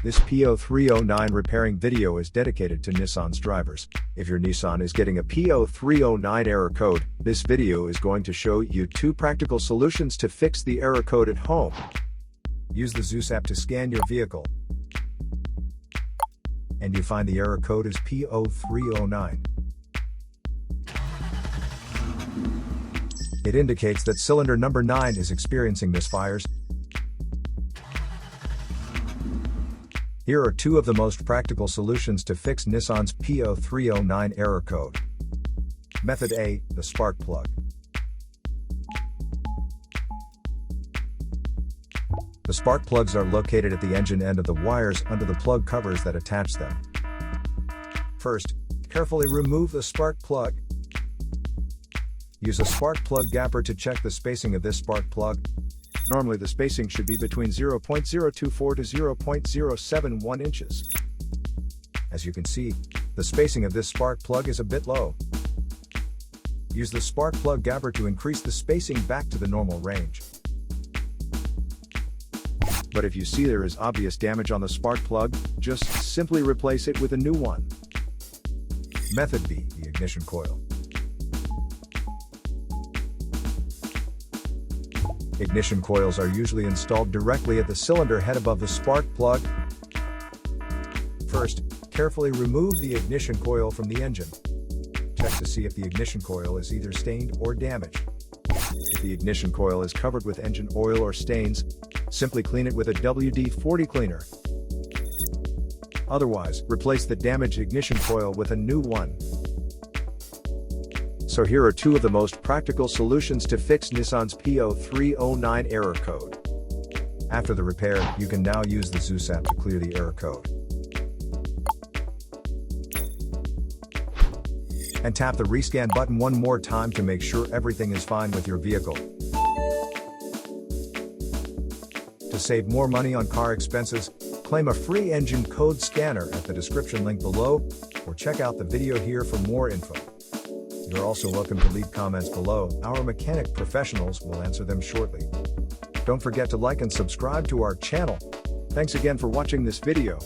This P0309 repairing video is dedicated to Nissan's drivers. If your Nissan is getting a P0309 error code, this video is going to show you 2 practical solutions to fix the error code at home. Use the Zeus app to scan your vehicle, and you find the error code is P0309. It indicates that cylinder number 9 is experiencing misfires. Here are 2 of the most practical solutions to fix Nissan's P0309 error code. Method A, the spark plug. The spark plugs are located at the engine end of the wires under the plug covers that attach them. First, carefully remove the spark plug. Use a spark plug gapper to check the spacing of this spark plug. Normally the spacing should be between 0.024 to 0.071 inches. As you can see, the spacing of this spark plug is a bit low. Use the spark plug gapper to increase the spacing back to the normal range. But if you see there is obvious damage on the spark plug, just simply replace it with a new one. Method B, the ignition coil. Ignition coils are usually installed directly at the cylinder head above the spark plug. First, carefully remove the ignition coil from the engine. Check to see if the ignition coil is either stained or damaged. If the ignition coil is covered with engine oil or stains, simply clean it with a WD-40 cleaner. Otherwise, replace the damaged ignition coil with a new one. So here are 2 of the most practical solutions to fix Nissan's P0309 error code. After the repair, you can now use the Zeus app to clear the error code. And tap the rescan button one more time to make sure everything is fine with your vehicle. To save more money on car expenses, claim a free engine code scanner at the description link below, or check out the video here for more info. You're also welcome to leave comments below. Our mechanic professionals will answer them shortly. Don't forget to like and subscribe to our channel. Thanks again for watching this video.